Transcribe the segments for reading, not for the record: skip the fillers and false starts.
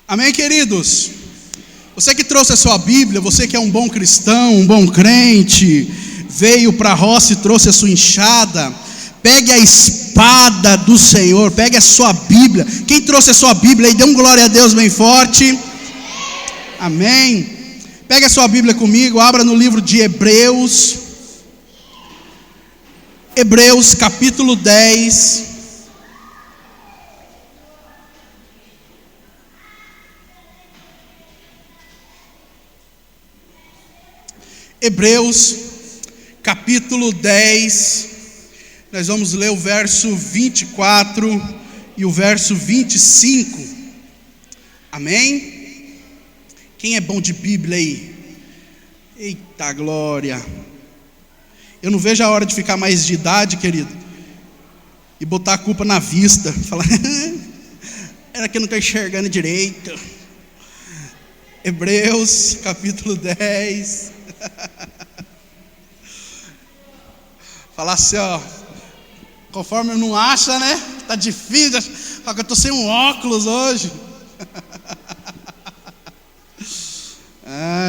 Amém, queridos? Você que trouxe a sua Bíblia, você que é um bom cristão, um bom crente, veio para a roça e trouxe a sua enxada, pegue a espada do Senhor, pegue a sua Bíblia. Quem trouxe a sua Bíblia aí, dê um glória a Deus bem forte. Amém. Pegue a sua Bíblia comigo, abra no livro de Hebreus. Hebreus capítulo 10. Hebreus capítulo 10, nós vamos ler o verso 24 e o verso 25, amém? Quem é bom de Bíblia aí? Eita glória! Eu não vejo a hora de ficar mais de idade, querido, e botar a culpa na vista, falar, era que eu não estou enxergando direito. Hebreus capítulo 10. Falar assim, ó, conforme eu não acha, né? Tá difícil, só que eu tô sem um óculos hoje.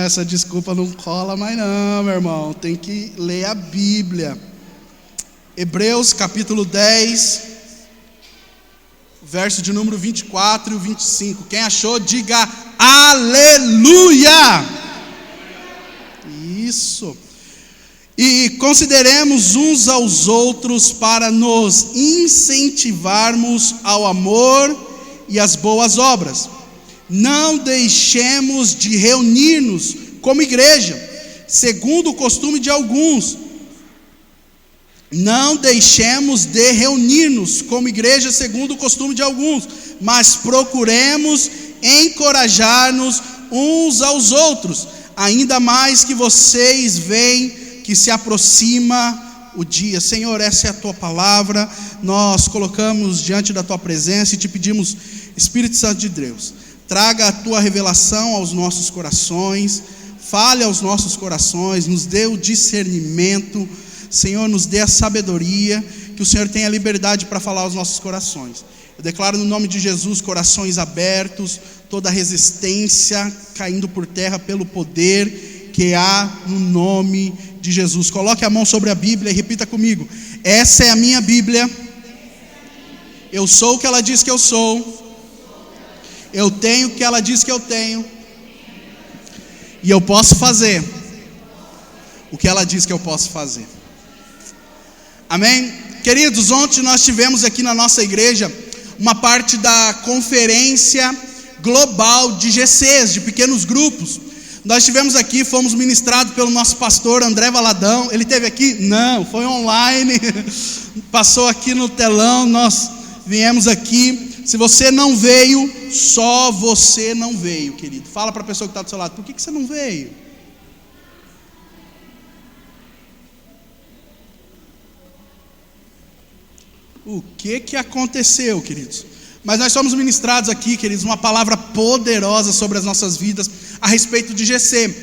Essa desculpa não cola mais não, meu irmão. Tem que ler a Bíblia. Hebreus capítulo 10, verso de número 24 e 25. Quem achou, diga aleluia! Isso. E consideremos uns aos outros para nos incentivarmos ao amor e às boas obras. Não deixemos de reunir-nos como igreja, segundo o costume de alguns. Não deixemos de reunir-nos como igreja, segundo o costume de alguns, mas procuremos encorajar-nos uns aos outros, ainda mais que vocês veem que se aproxima o dia. Senhor, essa é a Tua palavra, nós colocamos diante da Tua presença e te pedimos, Espírito Santo de Deus, traga a Tua revelação aos nossos corações, fale aos nossos corações, nos dê o discernimento, Senhor, nos dê a sabedoria, que o Senhor tenha liberdade para falar aos nossos corações. Eu declaro no nome de Jesus, corações abertos, toda resistência caindo por terra pelo poder que há no nome de Jesus. Coloque a mão sobre a Bíblia e repita comigo: essa é a minha Bíblia, eu sou o que ela diz que eu sou, eu tenho o que ela diz que eu tenho, e eu posso fazer o que ela diz que eu posso fazer. Amém? Queridos, ontem nós tivemos aqui na nossa igreja uma parte da conferência global de GCs, de pequenos grupos. Nós estivemos aqui, fomos ministrados pelo nosso pastor André Valadão. Ele esteve aqui? Não, foi online. Passou aqui no telão, nós viemos aqui. Se você não veio, só você não veio, querido. Fala para a pessoa que está do seu lado, por que você não veio? O que aconteceu, queridos? Mas nós somos ministrados aqui, queridos, uma palavra poderosa sobre as nossas vidas a respeito de GC.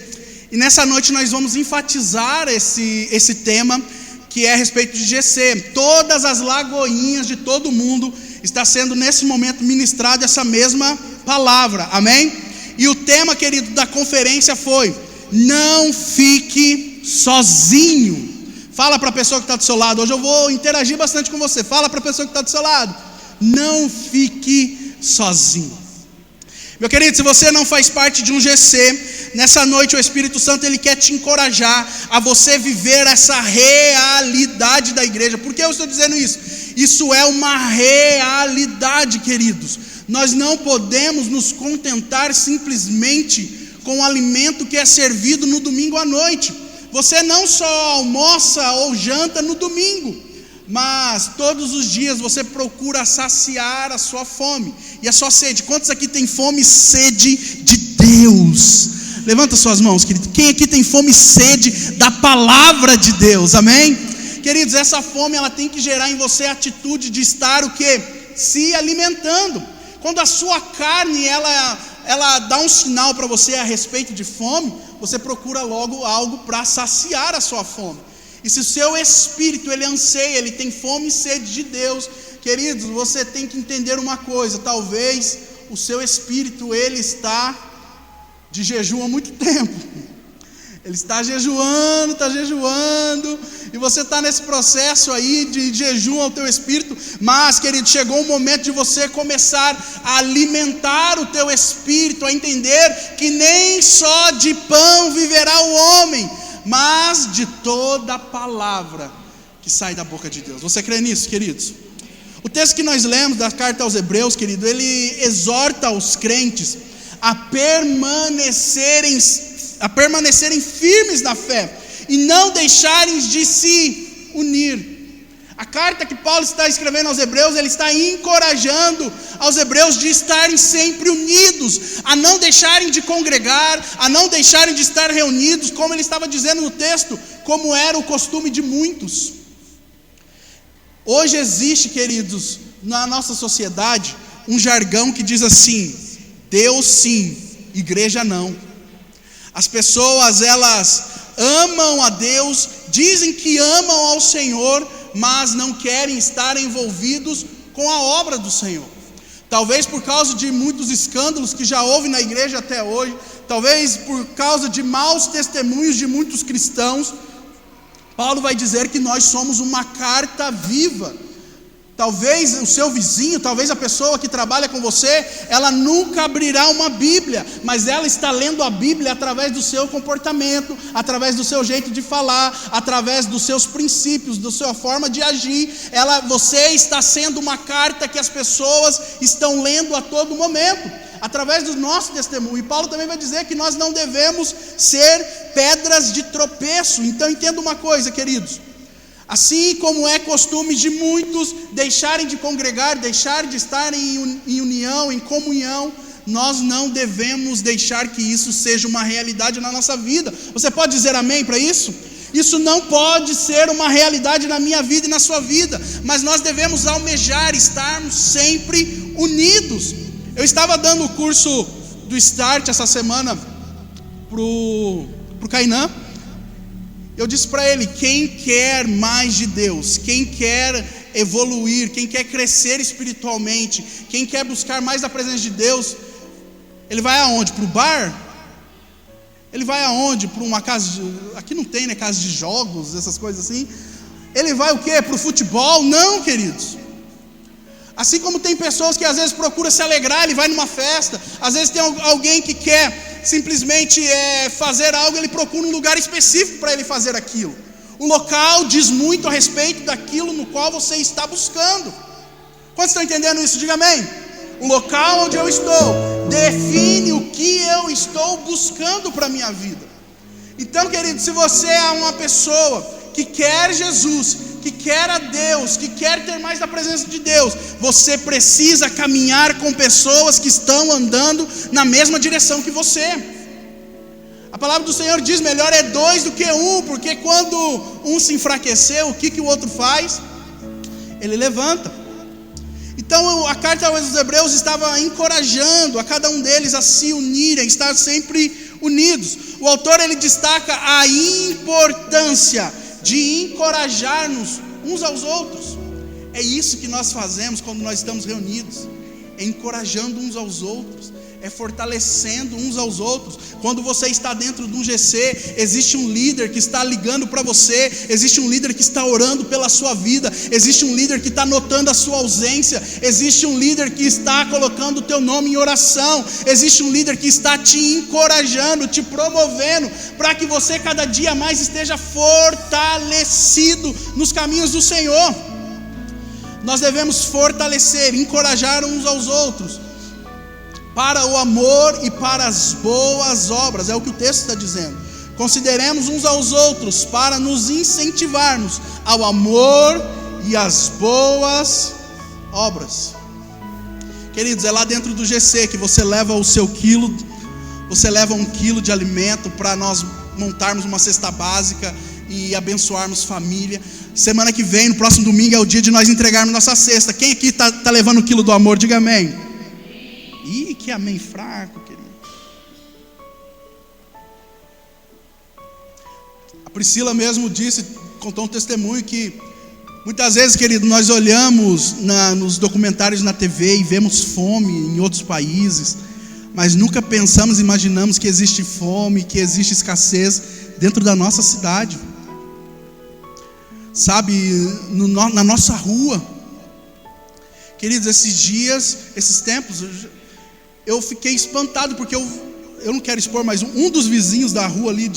E nessa noite nós vamos enfatizar esse tema que é a respeito de GC. Todas as lagoinhas de todo mundo está sendo nesse momento ministrado essa mesma palavra, amém? E o tema, querido, da conferência foi: não fique sozinho. Fala para a pessoa que está do seu lado. Hoje eu vou interagir bastante com você. Fala para a pessoa que está do seu lado: não fique sozinho. Meu querido, se você não faz parte de um GC, nessa noite o Espírito Santo ele quer te encorajar a você viver essa realidade da igreja. Por que eu estou dizendo isso? Isso é uma realidade, queridos. Nós não podemos nos contentar simplesmente com o alimento que é servido no domingo à noite. Você não só almoça ou janta no domingo, mas todos os dias você procura saciar a sua fome e a sua sede. Quantos aqui tem fome e sede de Deus? Levanta suas mãos, querido. Quem aqui tem fome e sede da palavra de Deus? Amém? Queridos, essa fome ela tem que gerar em você a atitude de estar o quê? Se alimentando. Quando a sua carne ela dá um sinal para você a respeito de fome, você procura logo algo para saciar a sua fome. E se o seu espírito ele anseia, ele tem fome e sede de Deus, queridos, você tem que entender uma coisa: talvez o seu espírito, ele está de jejum há muito tempo. Ele está jejuando, e você está nesse processo aí de jejum ao teu espírito, mas, querido, chegou o momento de você começar a alimentar o teu espírito, a entender que nem só de pão viverá o homem, mas de toda a palavra que sai da boca de Deus. Você crê nisso, queridos? O texto que nós lemos da carta aos Hebreus, querido, ele exorta os crentes a permanecerem firmes na fé e não deixarem de se unir. A carta que Paulo está escrevendo aos Hebreus, ele está encorajando aos Hebreus de estarem sempre unidos, a não deixarem de congregar, a não deixarem de estar reunidos, como ele estava dizendo no texto, como era o costume de muitos. Hoje existe, queridos, na nossa sociedade, um jargão que diz assim: Deus sim, igreja não. As pessoas, elas amam a Deus, dizem que amam ao Senhor, mas não querem estar envolvidos com a obra do Senhor. Talvez por causa de muitos escândalos que já houve na igreja até hoje, talvez por causa de maus testemunhos de muitos cristãos, Paulo vai dizer que nós somos uma carta viva. Talvez o seu vizinho, talvez a pessoa que trabalha com você, ela nunca abrirá uma Bíblia, mas ela está lendo a Bíblia através do seu comportamento, através do seu jeito de falar, através dos seus princípios, da sua forma de agir. Você está sendo uma carta que as pessoas estão lendo a todo momento, através do nosso testemunho. E Paulo também vai dizer que nós não devemos ser pedras de tropeço. Então entenda uma coisa, queridos: assim como é costume de muitos deixarem de congregar, deixarem de estar em união, em comunhão, nós não devemos deixar que isso seja uma realidade na nossa vida. Você pode dizer amém para isso? Isso não pode ser uma realidade na minha vida e na sua vida, mas nós devemos almejar estarmos sempre unidos. Eu estava dando o curso do Start essa semana pro Kainan. Eu disse para ele: quem quer mais de Deus, quem quer evoluir, quem quer crescer espiritualmente, quem quer buscar mais da presença de Deus, ele vai aonde? Para o bar? Ele vai aonde? Para uma casa aqui não tem, né? Casa de jogos, essas coisas assim. Ele vai o quê? Para o futebol? Não, queridos. Assim como tem pessoas que às vezes procuram se alegrar, ele vai numa festa. Às vezes tem alguém que quer simplesmente fazer algo, ele procura um lugar específico para ele fazer aquilo. O local diz muito a respeito daquilo no qual você está buscando. Quantos estão entendendo isso? Diga amém. O local onde eu estou define o que eu estou buscando para a minha vida. Então, querido, se você é uma pessoa que quer Jesus, que quer a Deus, que quer ter mais da presença de Deus, você precisa caminhar com pessoas que estão andando na mesma direção que você. A palavra do Senhor diz: melhor é dois do que um, porque quando um se enfraquecer, o que o outro faz? Ele levanta. Então a carta aos Hebreus estava encorajando a cada um deles a se unirem, a estar sempre unidos. O autor, ele destaca a importância de encorajar-nos uns aos outros. É isso que nós fazemos quando nós estamos reunidos, é encorajando uns aos outros, é fortalecendo uns aos outros. Quando você está dentro de um GC, existe um líder que está ligando para você, existe um líder que está orando pela sua vida, existe um líder que está notando a sua ausência, existe um líder que está colocando o teu nome em oração, existe um líder que está te encorajando, te promovendo, para que você cada dia mais esteja fortalecido nos caminhos do Senhor. Nós devemos fortalecer, encorajar uns aos outros para o amor e para as boas obras, é o que o texto está dizendo. Consideremos uns aos outros para nos incentivarmos ao amor e às boas obras. Queridos, é lá dentro do GC que você leva o seu quilo, você leva 1 quilo de alimento para nós montarmos uma cesta básica e abençoarmos família. Semana que vem, no próximo domingo, é o dia de nós entregarmos nossa cesta. Quem aqui está levando 1 quilo do amor? Diga amém. Ih, que amém fraco, querido. A Priscila mesmo contou um testemunho que Muitas vezes, querido, nós olhamos nos documentários na TV e vemos fome em outros países, mas nunca pensamos, imaginamos que existe fome, que existe escassez dentro da nossa cidade. Sabe, na nossa rua. Queridos, esses dias, esses tempos, eu fiquei espantado, porque eu não quero expor, mas um dos vizinhos da rua ali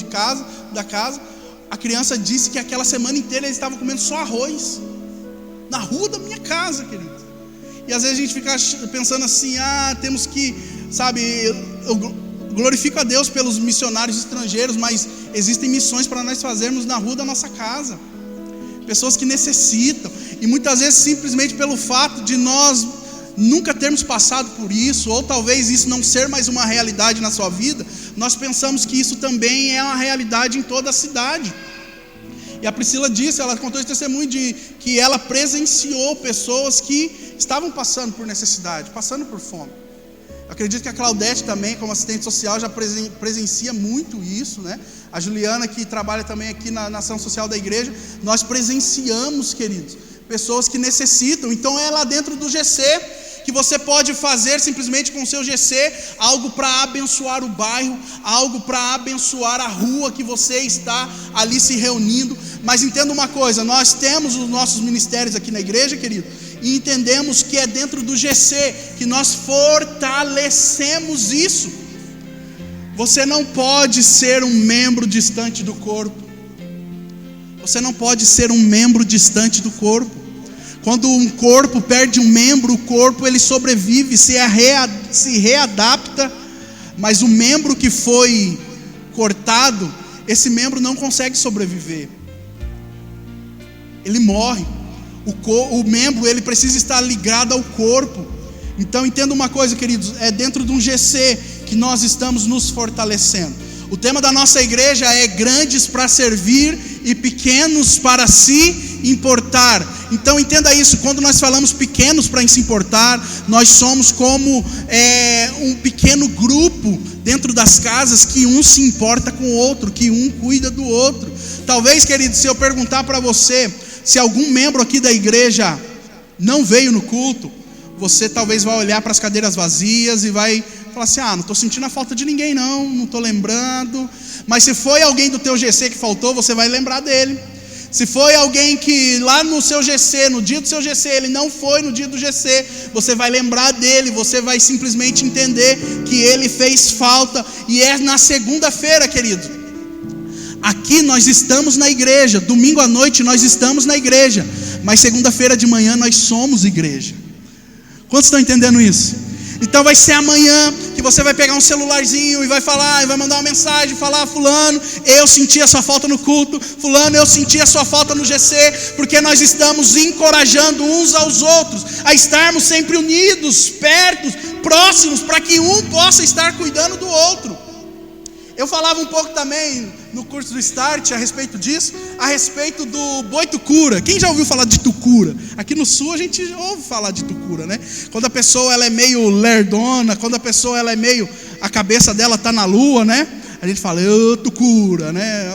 da casa, a criança disse que aquela semana inteira eles estavam comendo só arroz, na rua da minha casa, querido. E às vezes a gente fica pensando assim, temos que, sabe, eu glorifico a Deus pelos missionários estrangeiros, mas existem missões para nós fazermos na rua da nossa casa. Pessoas que necessitam, e muitas vezes simplesmente pelo fato de nós nunca termos passado por isso, ou talvez isso não ser mais uma realidade na sua vida, nós pensamos que isso também é uma realidade em toda a cidade. E a Priscila disse, ela contou esse testemunho de que ela presenciou pessoas que estavam passando por necessidade, passando por fome. Eu acredito que a Claudete também, como assistente social, já presencia muito isso, né? A Juliana, que trabalha também aqui na ação social da igreja, nós presenciamos, queridos, pessoas que necessitam. Então é lá dentro do GC que você pode fazer simplesmente com o seu GC algo para abençoar o bairro, algo para abençoar a rua que você está ali se reunindo. Mas entenda uma coisa, nós temos os nossos ministérios aqui na igreja, querido, e entendemos que é dentro do GC que nós fortalecemos isso. Você não pode ser um membro distante do corpo. Você não pode ser um membro distante do corpo. Quando um corpo perde um membro, o corpo ele sobrevive, se readapta. Mas o membro que foi cortado, esse membro não consegue sobreviver. Ele morre. O membro ele precisa estar ligado ao corpo. Então entenda uma coisa, queridos, é dentro de um GC que nós estamos nos fortalecendo. O tema da nossa igreja é grandes para servir e pequenos para se importar. Então entenda isso, quando nós falamos pequenos para se importar, nós somos como um pequeno grupo dentro das casas que um se importa com o outro, que um cuida do outro. Talvez, querido, se eu perguntar para você, se algum membro aqui da igreja não veio no culto, você talvez vai olhar para as cadeiras vazias e vai falar assim, não estou sentindo a falta de ninguém não estou lembrando. Mas se foi alguém do teu GC que faltou, você vai lembrar dele. Se foi alguém que lá no seu GC, no dia do seu GC, ele não foi no dia do GC, você vai lembrar dele, você vai simplesmente entender que ele fez falta. E é na segunda-feira, querido. Aqui nós estamos na igreja, domingo à noite nós estamos na igreja, mas segunda-feira de manhã nós somos igreja. Quantos estão entendendo isso? Então vai ser amanhã que você vai pegar um celularzinho e vai falar, e vai mandar uma mensagem, falar, fulano, eu senti a sua falta no culto, fulano, eu senti a sua falta no GC, porque nós estamos encorajando uns aos outros a estarmos sempre unidos, perto, próximos, para que um possa estar cuidando do outro. Eu falava um pouco também no curso do Start a respeito disso, a respeito do boi tucura. Quem já ouviu falar de tucura? Aqui no sul a gente ouve falar de tucura, né? Quando a pessoa ela é meio lerdona, quando a pessoa ela é meio, a cabeça dela está na lua, né? A gente fala, tucura, né?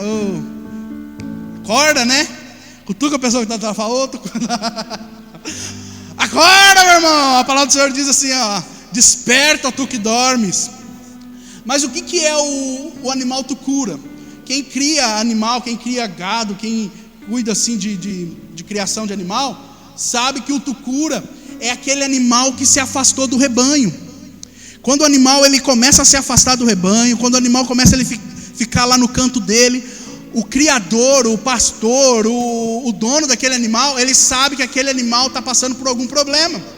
Acorda, né? Cutuca a pessoa que está falando, ô tucura. Acorda, meu irmão! A palavra do Senhor diz assim, desperta tu que dormes. Mas o que é o animal tucura? Quem cria animal, quem cria gado, quem cuida assim de criação de animal, sabe que o tucura é aquele animal que se afastou do rebanho. Quando o animal ele começa a se afastar do rebanho, quando o animal começa a ficar lá no canto dele, o criador, o pastor, o dono daquele animal, ele sabe que aquele animal está passando por algum problema.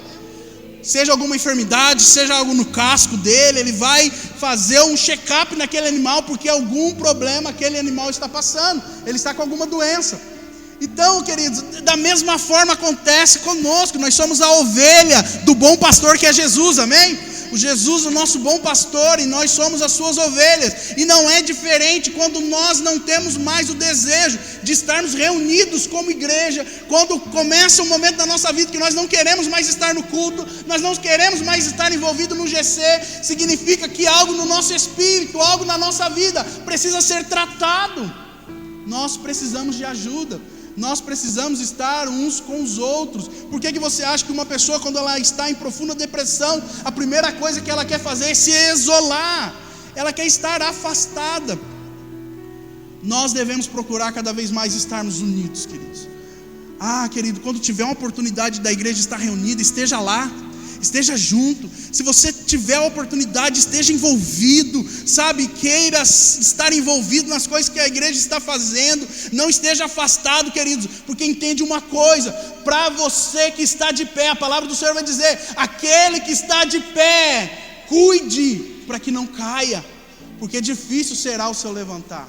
Seja alguma enfermidade, seja algo no casco dele, ele vai fazer um check-up naquele animal, porque algum problema aquele animal está passando, ele está com alguma doença. Então, queridos, da mesma forma acontece conosco, nós somos a ovelha do bom pastor que é Jesus, amém? O Jesus, o nosso bom pastor, e nós somos as suas ovelhas. E não é diferente quando nós não temos mais o desejo de estarmos reunidos como igreja, quando começa um momento da nossa vida que nós não queremos mais estar no culto, nós não queremos mais estar envolvidos no GC, significa que algo no nosso espírito, algo na nossa vida precisa ser tratado. Nós precisamos de ajuda. Nós precisamos estar uns com os outros. Por que você acha que uma pessoa, quando ela está em profunda depressão, a primeira coisa que ela quer fazer é se isolar? Ela quer estar afastada. Nós devemos procurar cada vez mais estarmos unidos, queridos. Querido, quando tiver uma oportunidade da igreja estar reunida, esteja lá, esteja junto. Se você tiver a oportunidade, esteja envolvido, queira estar envolvido nas coisas que a igreja está fazendo. Não esteja afastado, queridos, porque entende uma coisa: para você que está de pé, a palavra do Senhor vai dizer: aquele que está de pé, cuide para que não caia, porque difícil será o seu levantar.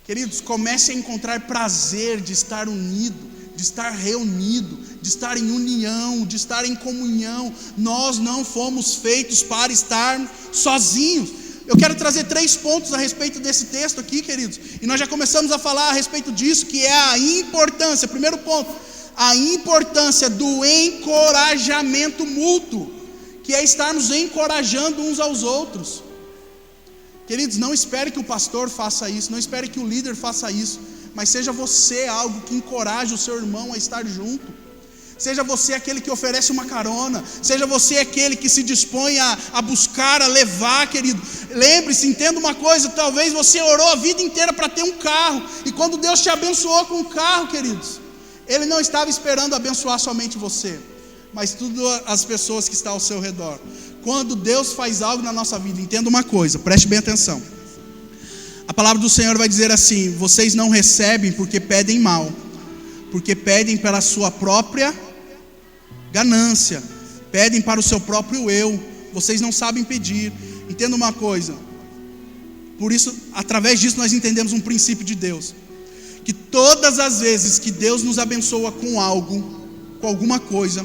Queridos, comece a encontrar prazer de estar unido, de estar reunido, de estar em união, de estar em comunhão. Nós não fomos feitos para estar sozinhos. Eu quero trazer 3 pontos a respeito desse texto aqui, queridos, e nós já começamos a falar a respeito disso, que é a importância. Primeiro ponto, a importância do encorajamento mútuo, que é estarmos encorajando uns aos outros. Queridos, não espere que o pastor faça isso, não espere que o líder faça isso, mas seja você algo que encoraje o seu irmão a estar junto. Seja você aquele que oferece uma carona, seja você aquele que se dispõe a buscar, a levar, querido. Lembre-se, entenda uma coisa: talvez você orou a vida inteira para ter um carro, e quando Deus te abençoou com um carro, queridos, Ele não estava esperando abençoar somente você, mas todas as pessoas que estão ao seu redor. Quando Deus faz algo na nossa vida, entenda uma coisa, preste bem atenção. A palavra do Senhor vai dizer assim: vocês não recebem porque pedem mal, porque pedem pela sua própria ganância, pedem para o seu próprio eu. Vocês não sabem pedir. Entenda uma coisa. Por isso, através disso nós entendemos um princípio de Deus, que todas as vezes que Deus nos abençoa com algo, com alguma coisa,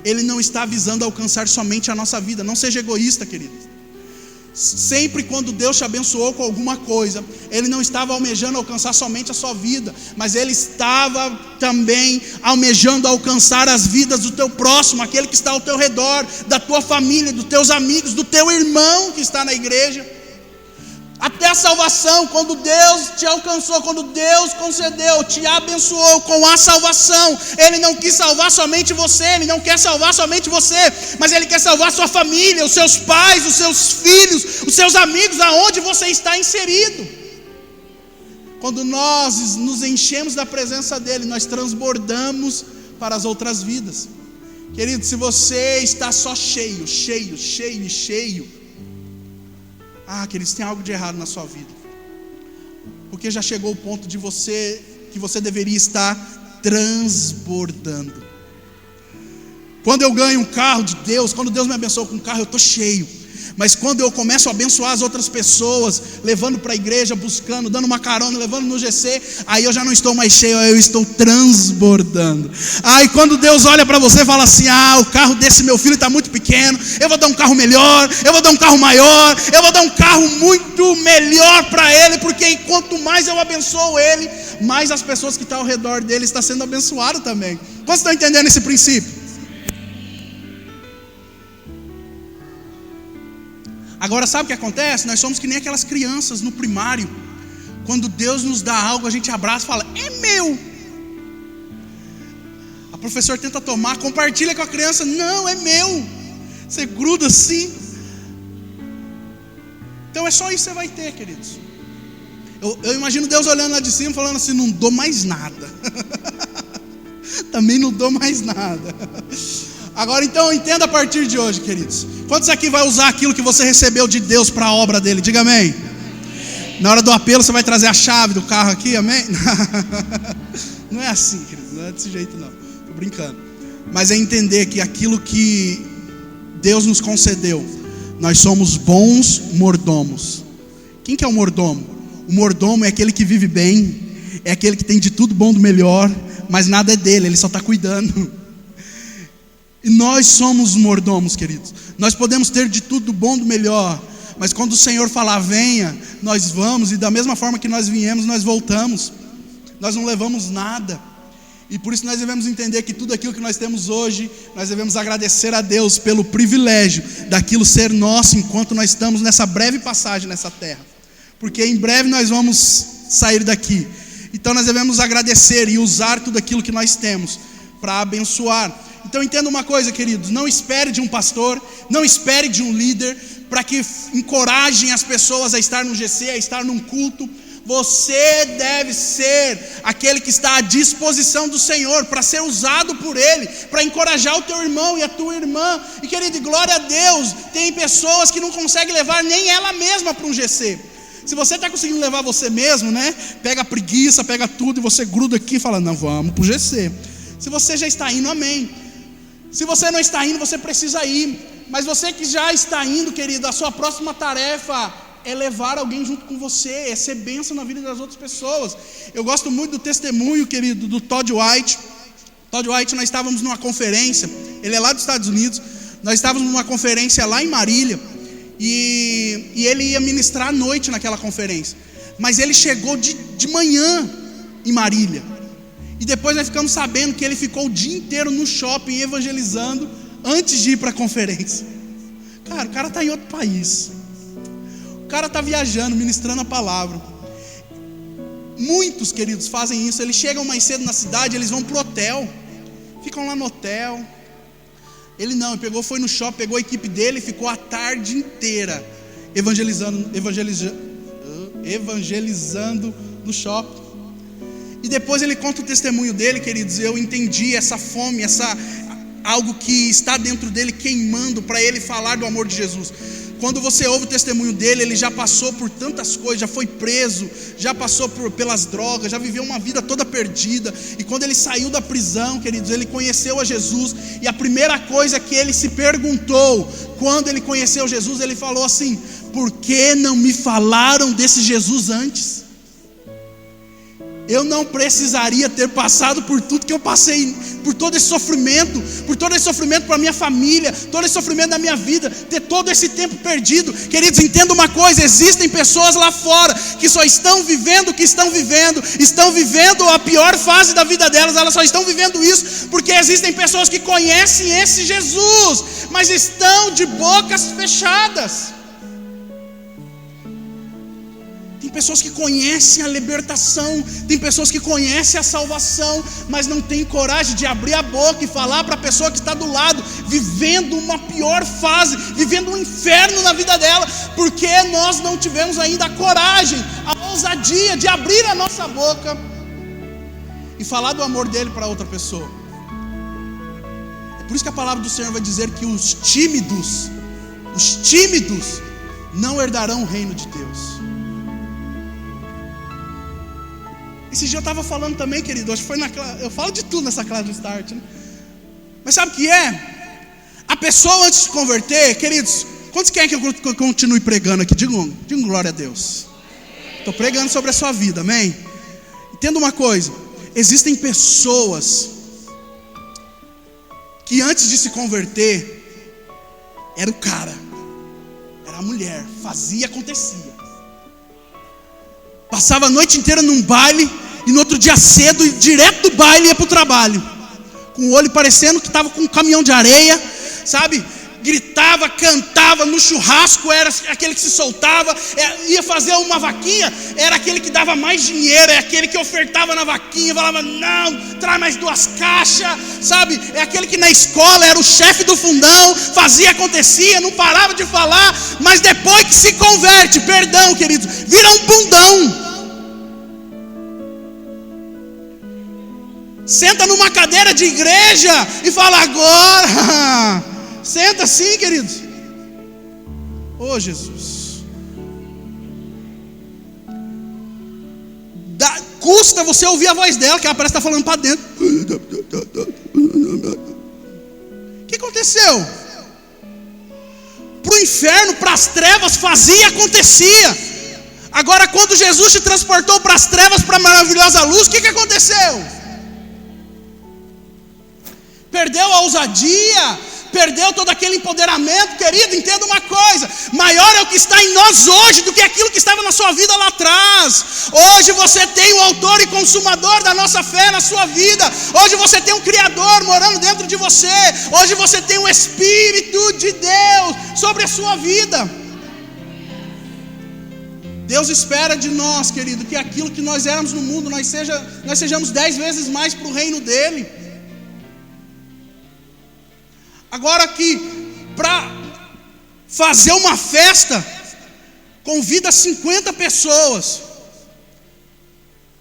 Ele não está visando alcançar somente a nossa vida. Não seja egoísta, querido. Sempre quando Deus te abençoou com alguma coisa, Ele não estava almejando alcançar somente a sua vida, mas Ele estava também almejando alcançar as vidas do teu próximo, aquele que está ao teu redor, da tua família, dos teus amigos, do teu irmão que está na igreja. Até a salvação, quando Deus te alcançou, quando Deus concedeu, te abençoou com a salvação, Ele não quis salvar somente você, Ele não quer salvar somente você, mas Ele quer salvar a sua família, os seus pais, os seus filhos, os seus amigos, aonde você está inserido. Quando nós nos enchemos da presença dEle, nós transbordamos para as outras vidas. Querido, se você está só cheio, queridos, tem algo de errado na sua vida, porque já chegou o ponto de que você deveria estar transbordando. Quando eu ganho um carro de Deus, quando Deus me abençoa com um carro, eu estou cheio. Mas quando eu começo a abençoar as outras pessoas, levando para a igreja, buscando, dando uma carona, levando no GC, aí eu já não estou mais cheio, eu estou transbordando. Aí quando Deus olha para você e fala assim: o carro desse meu filho está muito pequeno, eu vou dar um carro melhor, eu vou dar um carro maior, eu vou dar um carro muito melhor para ele, porque quanto mais eu abençoo ele, mais as pessoas que estão ao redor dele estão sendo abençoadas também. Quantos estão entendendo esse princípio? Agora, sabe o que acontece? Nós somos que nem aquelas crianças no primário. Quando Deus nos dá algo, a gente abraça e fala: é meu. A professora tenta tomar, compartilha com a criança: não, é meu. Você gruda assim. Então é só isso que você vai ter, queridos. Eu imagino Deus olhando lá de cima, falando assim: não dou mais nada. Também não dou mais nada. Agora então entenda a partir de hoje, queridos. Quantos aqui vai usar aquilo que você recebeu de Deus para a obra dele? Diga amém. Na hora do apelo você vai trazer a chave do carro aqui, amém? Não é assim, queridos, não é desse jeito não. Estou brincando. Mas é entender que aquilo que Deus nos concedeu, nós somos bons mordomos. Quem que é o mordomo? O mordomo é aquele que vive bem, é aquele que tem de tudo bom do melhor, mas nada é dele, ele só está cuidando. E nós somos mordomos, queridos. Nós podemos ter de tudo do bom do melhor, mas quando o Senhor falar venha, nós vamos, e da mesma forma que nós viemos, nós voltamos. Nós não levamos nada. E por isso nós devemos entender que tudo aquilo que nós temos hoje, nós devemos agradecer a Deus pelo privilégio daquilo ser nosso enquanto nós estamos nessa breve passagem nessa terra. Porque em breve nós vamos sair daqui. E Então nós devemos agradecer e usar tudo aquilo que nós temos para abençoar. Então entenda uma coisa, queridos, não espere de um pastor, não espere de um líder para que encorajem as pessoas a estar no GC, a estar num culto. Você deve ser aquele que está à disposição do Senhor, para ser usado por Ele, para encorajar o teu irmão e a tua irmã. E querido, glória a Deus, tem pessoas que não conseguem levar nem ela mesma para um GC. Se você está conseguindo levar você mesmo, né? Pega a preguiça, pega tudo e você gruda aqui e fala, não, vamos para o GC. Se você já está indo, amém. Se você não está indo, você precisa ir. Mas você que já está indo, querido, a sua próxima tarefa é levar alguém junto com você, é ser bênção na vida das outras pessoas. Eu gosto muito do testemunho, querido, do Todd White. Todd White, nós estávamos numa conferência, ele é lá dos Estados Unidos, nós estávamos numa conferência lá em Marília, e ele ia ministrar à noite naquela conferência, mas ele chegou de manhã em Marília, e depois nós ficamos sabendo que ele ficou o dia inteiro no shopping evangelizando, antes de ir para a conferência. Cara, o cara está em outro país, o cara está viajando, ministrando a palavra. Muitos, queridos, fazem isso. Eles chegam mais cedo na cidade, eles vão para o hotel, ficam lá no hotel. Ele não, ele foi no shopping, pegou a equipe dele e ficou a tarde inteira evangelizando no shopping. E depois ele conta o testemunho dele, queridos. Eu entendi essa fome, algo que está dentro dele queimando para ele falar do amor de Jesus. Quando você ouve o testemunho dele, ele já passou por tantas coisas, já foi preso, já passou pelas drogas, já viveu uma vida toda perdida. E quando ele saiu da prisão, queridos, ele conheceu a Jesus. E a primeira coisa que ele se perguntou, quando ele conheceu Jesus, ele falou assim: por que não me falaram desse Jesus antes? Eu não precisaria ter passado por tudo que eu passei, por todo esse sofrimento para minha família, todo esse sofrimento da minha vida, ter todo esse tempo perdido. Queridos, entenda uma coisa: existem pessoas lá fora que só estão vivendo o que estão vivendo a pior fase da vida delas. Elas só estão vivendo isso porque existem pessoas que conhecem esse Jesus, mas estão de bocas fechadas. Tem pessoas que conhecem a libertação, tem pessoas que conhecem a salvação, mas não tem coragem de abrir a boca e falar para a pessoa que está do lado, vivendo uma pior fase, vivendo um inferno na vida dela, porque nós não tivemos ainda a coragem, a ousadia de abrir a nossa boca e falar do amor dele para outra pessoa. É por isso que a palavra do Senhor vai dizer que os tímidos não herdarão o reino de Deus. Esse dia eu estava falando também, querido, acho que foi eu falo de tudo nessa classe do Start, né? Mas sabe o que é? A pessoa antes de se converter, queridos, quantos querem que eu continue pregando aqui? Digam glória a Deus. Estou pregando sobre a sua vida, amém? Entenda uma coisa: existem pessoas que antes de se converter, era o cara, era a mulher, fazia, acontecia. Passava a noite inteira num baile e no outro dia cedo, direto do baile, ia para o trabalho, com o olho parecendo que estava com um caminhão de areia, sabe? Gritava, cantava, no churrasco era aquele que se soltava, ia fazer uma vaquinha, era aquele que dava mais dinheiro, é aquele que ofertava na vaquinha, falava, não, traz mais 2 caixas, sabe? É aquele que na escola era o chefe do fundão, fazia, acontecia, não parava de falar, mas depois que se converte, perdão, queridos, vira um bundão. Senta numa cadeira de igreja e fala, agora... Senta assim, queridos. Oh, Jesus. Custa você ouvir a voz dela, que ela parece estar falando para dentro. O que aconteceu? Para o inferno, para as trevas, fazia e acontecia. Agora, quando Jesus te transportou para as trevas, para a maravilhosa luz, o que aconteceu? Perdeu a ousadia, perdeu todo aquele empoderamento. Querido, entenda uma coisa: maior é o que está em nós hoje do que aquilo que estava na sua vida lá atrás. Hoje você tem o autor e consumador da nossa fé na sua vida. Hoje você tem um Criador morando dentro de você. Hoje você tem o Espírito de Deus sobre a sua vida. Deus espera de nós, querido, que aquilo que nós éramos no mundo, nós sejamos 10 vezes mais para o reino dele. Agora que para fazer uma festa, convida 50 pessoas,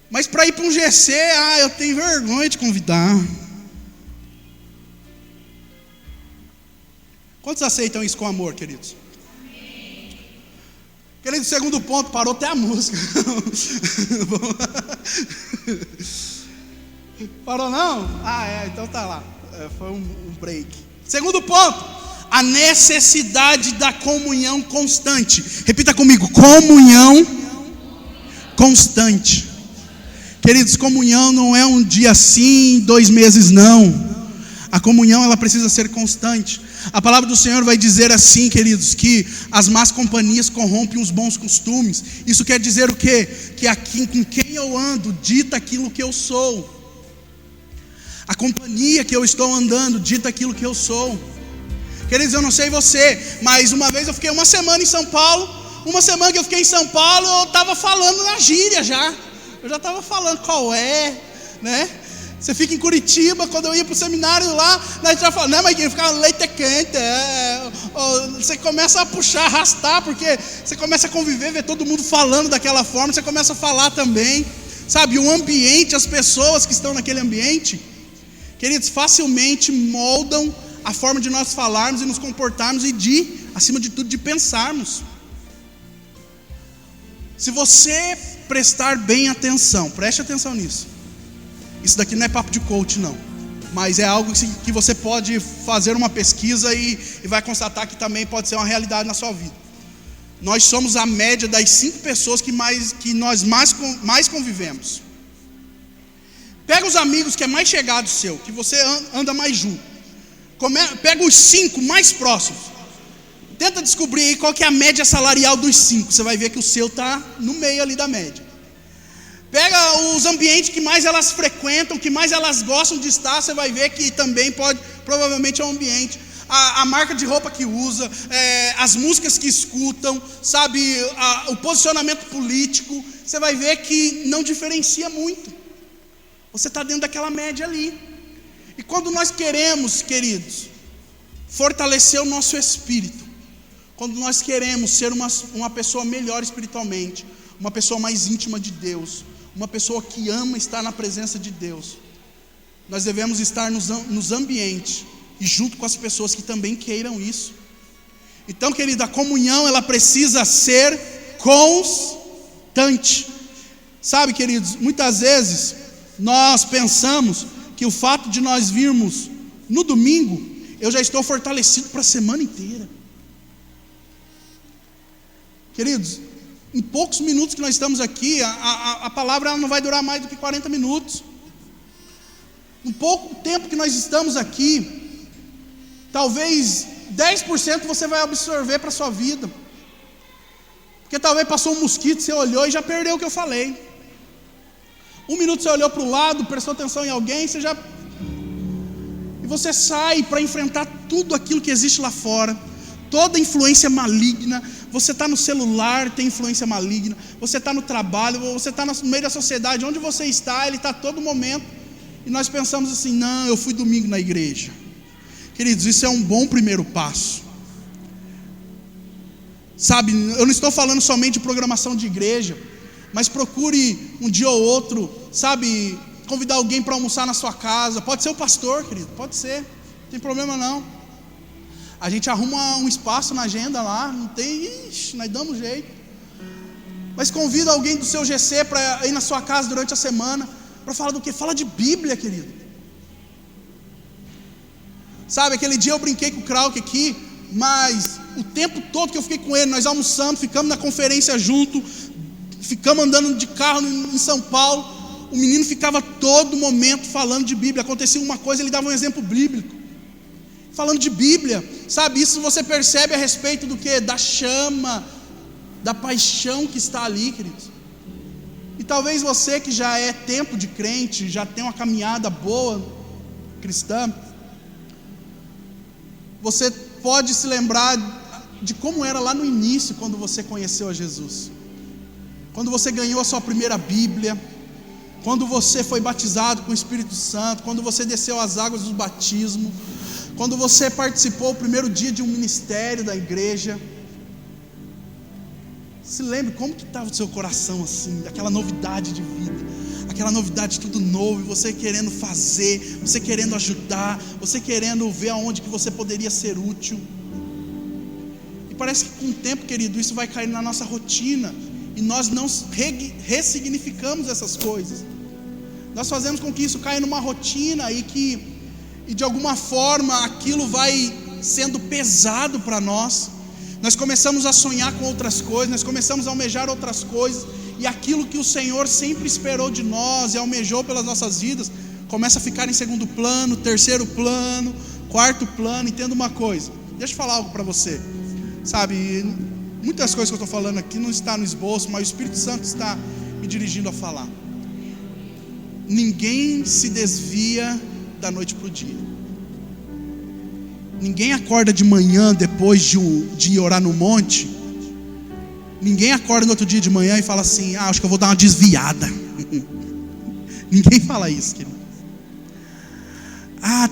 mas para ir para um GC, eu tenho vergonha de convidar. Quantos aceitam isso com amor, queridos? Querido, segundo ponto, parou até a música. Parou não? Então tá lá. Foi um break. Segundo ponto, a necessidade da comunhão constante. Repita comigo: comunhão constante. Queridos, comunhão não é um dia sim, 2 meses não. A comunhão, ela precisa ser constante. A palavra do Senhor vai dizer assim, queridos, que as más companhias corrompem os bons costumes. Isso quer dizer o quê? Que aqui com quem eu ando dita aquilo que eu sou. A companhia que eu estou andando dita aquilo que eu sou. Queridos, eu não sei você, mas uma vez eu fiquei uma semana em São Paulo. Uma semana que eu fiquei em São Paulo, eu estava falando na gíria já. Eu já estava falando qual é, né? Você fica em Curitiba, quando eu ia para o seminário lá, a gente já fala, não, mas ficava leite quente. Você começa a puxar, arrastar, porque você começa a conviver, ver todo mundo falando daquela forma, você começa a falar também. Sabe, o ambiente, as pessoas que estão naquele ambiente, queridos, facilmente moldam a forma de nós falarmos e nos comportarmos e acima de tudo, de pensarmos. Se você prestar bem atenção, preste atenção nisso. Isso daqui não é papo de coach não, mas é algo que você pode fazer uma pesquisa e vai constatar que também pode ser uma realidade na sua vida. Nós somos a média das 5 pessoas que nós mais convivemos. Pega os amigos que é mais chegado seu, que você anda mais junto. Pega os 5 mais próximos. Tenta descobrir aí qual que é a média salarial dos 5. Você vai ver que o seu está no meio ali da média. Pega os ambientes que mais elas frequentam, que mais elas gostam de estar. Você vai ver que também provavelmente é um ambiente. A marca de roupa que usa, as músicas que escutam, sabe, o posicionamento político. Você vai ver que não diferencia muito. Você está dentro daquela média ali. E quando nós queremos, queridos, fortalecer o nosso espírito, quando nós queremos ser uma pessoa melhor espiritualmente, uma pessoa mais íntima de Deus, uma pessoa que ama estar na presença de Deus, nós devemos estar nos ambientes e junto com as pessoas que também queiram isso. Então, querida, a comunhão, ela precisa ser constante. Sabe, queridos, muitas vezes nós pensamos que o fato de nós virmos no domingo, eu já estou fortalecido para a semana inteira. Queridos, em poucos minutos que nós estamos aqui, a palavra ela não vai durar mais do que 40 minutos. Em pouco tempo que nós estamos aqui, talvez 10% você vai absorver para a sua vida. Porque talvez passou um mosquito, você olhou e já perdeu o que eu falei. 1 minuto você olhou para o lado, prestou atenção em alguém, e você sai para enfrentar tudo aquilo que existe lá fora. Toda influência maligna. Você está no celular, tem influência maligna. Você está no trabalho, você está no meio da sociedade. Onde você está, ele está a todo momento. E nós pensamos assim, não, eu fui domingo na igreja. Queridos, isso é um bom primeiro passo. Sabe, eu não estou falando somente de programação de igreja, mas procure um dia ou outro, sabe, convidar alguém para almoçar na sua casa. Pode ser o pastor, querido, pode ser, não tem problema não. A gente arruma um espaço na agenda lá, não tem, nós damos jeito. Mas convida alguém do seu GC para ir na sua casa durante a semana, para falar do quê? Fala de Bíblia, querido. Sabe, aquele dia eu brinquei com o Krauk aqui, mas o tempo todo que eu fiquei com ele, nós almoçamos, ficamos na conferência junto, ficamos andando de carro em São Paulo, o menino ficava todo momento falando de Bíblia. Acontecia uma coisa, ele dava um exemplo bíblico, falando de Bíblia, sabe, isso você percebe a respeito do que? Da chama, da paixão que está ali, queridos. E talvez você que já é tempo de crente, já tem uma caminhada boa, cristã, você pode se lembrar de como era lá no início, quando você conheceu a Jesus. quando você ganhou a sua primeira Bíblia, quando você foi batizado com o Espírito Santo, quando você desceu as águas do batismo, quando você participou o primeiro dia de um ministério da igreja. Se lembre como que estava o seu coração assim, daquela novidade de vida, aquela novidade de tudo novo, e você querendo fazer, você querendo ajudar, você querendo ver aonde que você poderia ser útil. E parece que com o tempo, querido, isso vai cair na nossa rotina, e nós não ressignificamos essas coisas. Nós fazemos com que isso caia numa rotina e de alguma forma aquilo vai sendo pesado para nós. Nós começamos a sonhar com outras coisas, nós começamos a almejar outras coisas, e aquilo que o Senhor sempre esperou de nós e almejou pelas nossas vidas começa a ficar em segundo plano, terceiro plano, quarto plano. Entenda uma coisa, deixa eu falar algo para você, sabe, muitas coisas que eu estou falando aqui não está no esboço, mas o Espírito Santo está me dirigindo a falar. Ninguém se desvia da noite para o dia. Ninguém acorda de manhã depois de orar no monte. Ninguém acorda no outro dia de manhã e fala assim: acho que eu vou dar uma desviada. Ninguém fala isso, querido.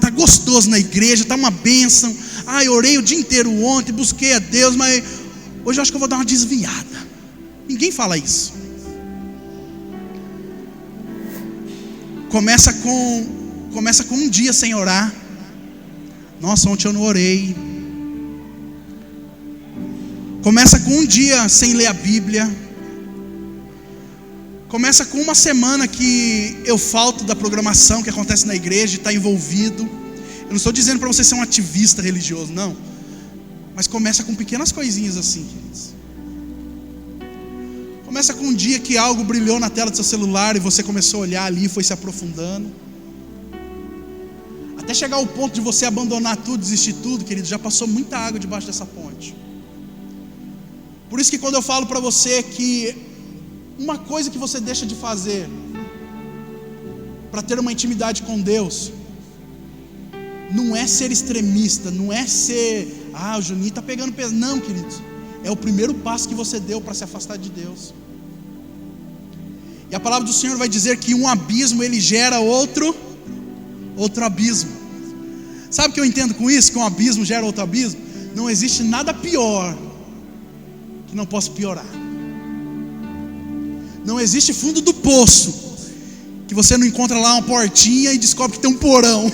Tá gostoso na igreja, tá uma bênção. Eu orei o dia inteiro ontem, busquei a Deus, mas hoje eu acho que eu vou dar uma desviada. Ninguém fala isso. Começa com um dia sem orar. Nossa, ontem eu não orei. Começa com um dia sem ler a Bíblia. Começa com uma semana que eu falto da programação que acontece na igreja e está envolvido. Eu não estou dizendo para você ser um ativista religioso, não. Mas começa com pequenas coisinhas assim, queridos. Começa com um dia que algo brilhou na tela do seu celular e você começou a olhar ali e foi se aprofundando. Até chegar ao ponto de você abandonar tudo, desistir tudo, querido, já passou muita água debaixo dessa ponte. Por isso que quando eu falo para você que uma coisa que você deixa de fazer para ter uma intimidade com Deus, não é ser extremista, não é ser, o Juninho está pegando peso. Não, queridos, é o primeiro passo que você deu para se afastar de Deus. E a palavra do Senhor vai dizer que um abismo ele gera outro abismo. Sabe o que eu entendo com isso? Que um abismo gera outro abismo? Não existe nada pior que não possa piorar. Não existe fundo do poço que você não encontra lá uma portinha e descobre que tem um porão.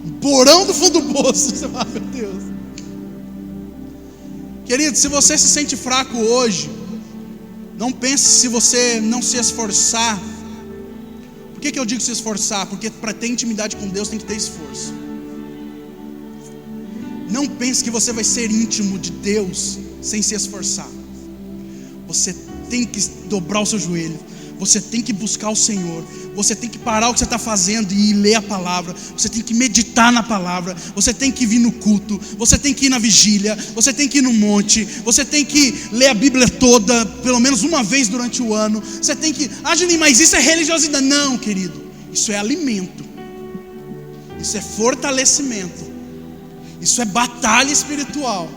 Um porão do fundo do poço. Você fala, meu Deus. Querido, se você se sente fraco hoje, não pense se você não se esforçar. Por que eu digo se esforçar? Porque para ter intimidade com Deus tem que ter esforço. Não pense que você vai ser íntimo de Deus sem se esforçar. Você tem que dobrar o seu joelho, você tem que buscar o Senhor, você tem que parar o que você está fazendo e ir ler a palavra, você tem que meditar na palavra, você tem que vir no culto, você tem que ir na vigília, você tem que ir no monte, você tem que ler a Bíblia toda, pelo menos uma vez durante o ano. Você tem que, Juninho, mas isso é religiosidade. Não, querido, isso é alimento, isso é fortalecimento, isso é batalha espiritual.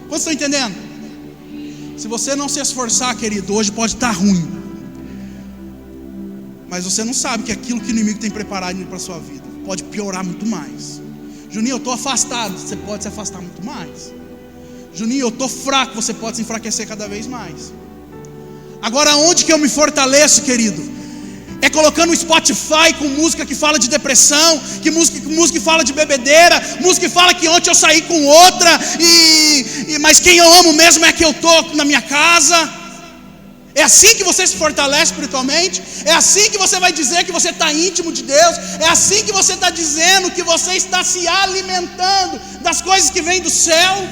Quantos estão entendendo? Se você não se esforçar, querido, hoje pode estar ruim, mas você não sabe que aquilo que o inimigo tem preparado para a sua vida pode piorar muito mais. Juninho, eu estou afastado. Você pode se afastar muito mais. Juninho, eu estou fraco. Você pode se enfraquecer cada vez mais. Agora, onde que eu me fortaleço, querido? É colocando o Spotify com música que fala de depressão, música que fala de bebedeira, música que fala que ontem eu saí com outra, mas quem eu amo mesmo é que eu estou na minha casa. É assim que você se fortalece espiritualmente? É assim que você vai dizer que você está íntimo de Deus? É assim que você está dizendo que você está se alimentando das coisas que vêm do céu?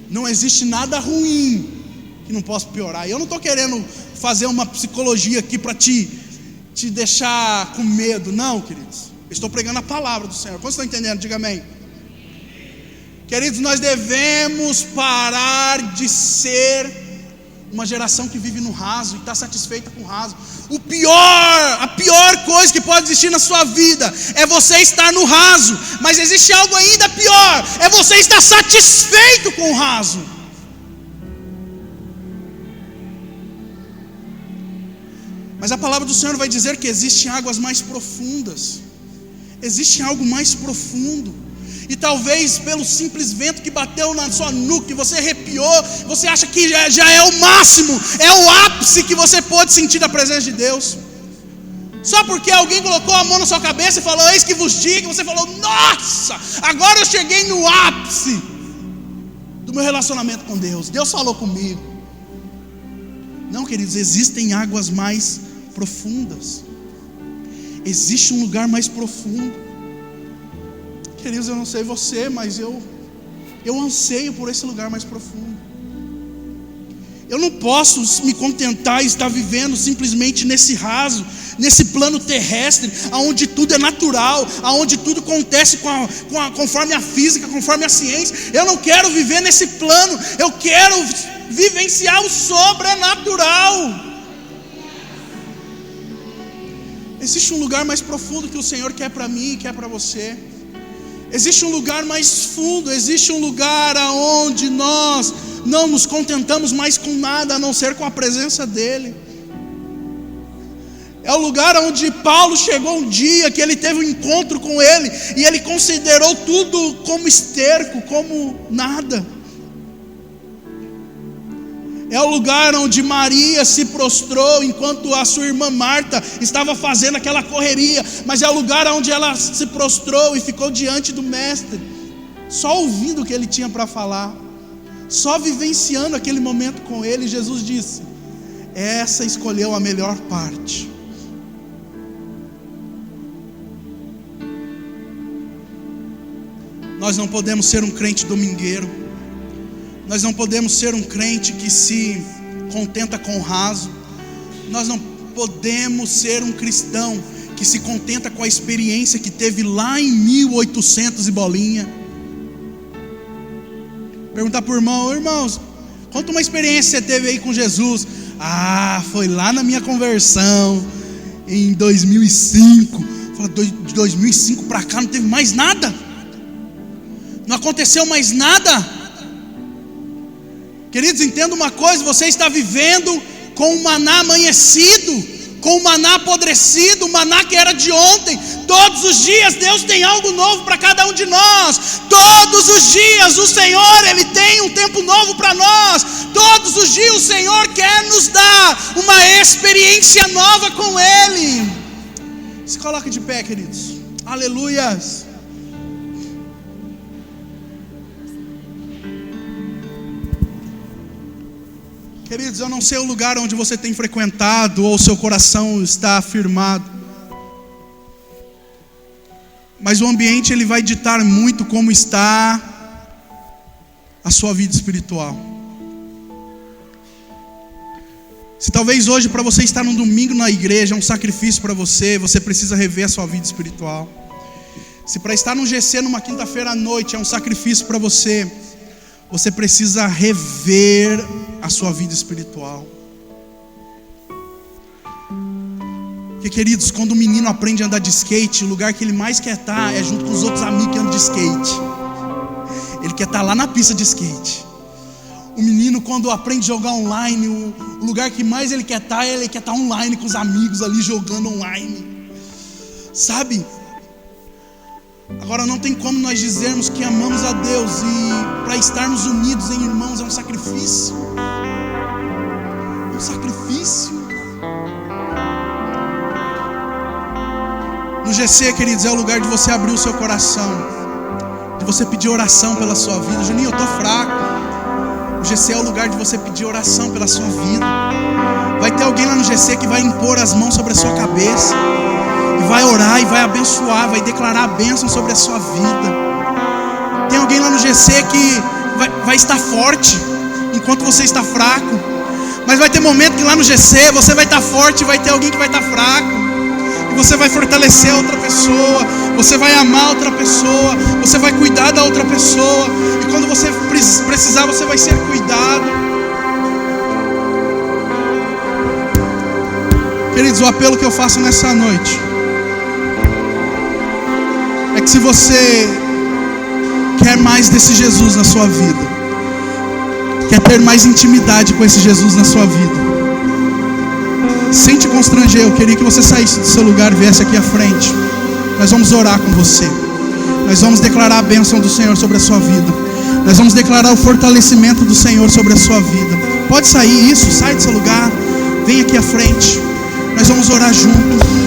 Não existe nada ruim que não possa piorar. Eu não estou querendo fazer uma psicologia aqui para te deixar com medo, não, queridos. Eu estou pregando a palavra do Senhor. Quantos estão entendendo? Diga amém. Queridos, nós devemos parar de ser uma geração que vive no raso e está satisfeita com o raso. A pior coisa que pode existir na sua vida é você estar no raso. Mas existe algo ainda pior, é você estar satisfeito com o raso. Mas a palavra do Senhor vai dizer que existem águas mais profundas. Existe algo mais profundo. E talvez pelo simples vento que bateu na sua nuca, você arrepiou, você acha que já é o máximo, é o ápice que você pode sentir da presença de Deus. Só porque alguém colocou a mão na sua cabeça e falou, eis que vos digo, você falou, nossa, agora eu cheguei no ápice do meu relacionamento com Deus. Deus falou comigo. Não, queridos, existem águas mais profundas. Existe um lugar mais profundo. Queridos, eu não sei você, mas eu anseio por esse lugar mais profundo. Eu não posso me contentar em estar vivendo simplesmente nesse raso, nesse plano terrestre, onde tudo é natural, onde tudo acontece conforme a física, conforme a ciência. Eu não quero viver nesse plano, eu quero vivenciar o sobrenatural. Existe um lugar mais profundo que o Senhor quer para mim e quer para você. Existe um lugar mais fundo, existe um lugar onde nós não nos contentamos mais com nada a não ser com a presença dEle. É o lugar onde Paulo chegou um dia que ele teve um encontro com Ele e ele considerou tudo como esterco, como nada. É o lugar onde Maria se prostrou enquanto a sua irmã Marta estava fazendo aquela correria. Mas é o lugar onde ela se prostrou e ficou diante do Mestre, só ouvindo o que ele tinha para falar, só vivenciando aquele momento com ele. Jesus disse, essa escolheu a melhor parte. Nós não podemos ser um crente domingueiro. Nós não podemos ser um crente que se contenta com o raso. Nós não podemos ser um cristão que se contenta com a experiência que teve lá em 1800 e bolinha. Perguntar para o irmão, irmãos, conta uma experiência que você teve aí com Jesus. Foi lá na minha conversão em 2005. Fala, de 2005 para cá não teve mais nada? Não aconteceu mais nada? Queridos, entenda uma coisa, você está vivendo com um maná amanhecido, com um maná apodrecido, um maná que era de ontem. Todos os dias Deus tem algo novo para cada um de nós. Todos os dias o Senhor, Ele tem um tempo novo para nós. Todos os dias o Senhor quer nos dar uma experiência nova com Ele. Se coloque de pé, queridos. Aleluias. Queridos, eu não sei o lugar onde você tem frequentado ou o seu coração está firmado, mas o ambiente ele vai ditar muito como está a sua vida espiritual. Se talvez hoje para você estar num domingo na igreja é um sacrifício para você, você precisa rever a sua vida espiritual. Se para estar no GC numa quinta-feira à noite é um sacrifício para você, você precisa rever a sua vida espiritual. Porque, queridos, quando o menino aprende a andar de skate, o lugar que ele mais quer estar é junto com os outros amigos que andam de skate. Ele quer estar lá na pista de skate. O menino, quando aprende a jogar online, o lugar que mais ele quer estar online com os amigos ali jogando online. Sabe? Agora não tem como nós dizermos que amamos a Deus e para estarmos unidos em irmãos é um sacrifício. Um sacrifício. No GC, queridos, é o lugar de você abrir o seu coração, de você pedir oração pela sua vida. Juninho, eu estou fraco. O GC é o lugar de você pedir oração pela sua vida. Vai ter alguém lá no GC que vai impor as mãos sobre a sua cabeça e vai orar e vai abençoar, vai declarar a bênção sobre a sua vida. Tem alguém lá no GC que vai estar forte enquanto você está fraco. Mas vai ter momento que lá no GC você vai estar forte e vai ter alguém que vai estar fraco. E você vai fortalecer a outra pessoa, você vai amar a outra pessoa, você vai cuidar da outra pessoa. E quando você precisar, você vai ser cuidado. Queridos, o apelo que eu faço nessa noite é que se você quer mais desse Jesus na sua vida, quer ter mais intimidade com esse Jesus na sua vida, sem te constranger, eu queria que você saísse do seu lugar e viesse aqui à frente. Nós vamos orar com você. Nós vamos declarar a bênção do Senhor sobre a sua vida. Nós vamos declarar o fortalecimento do Senhor sobre a sua vida. Pode sair isso, sai do seu lugar, vem aqui à frente. Nós vamos orar juntos.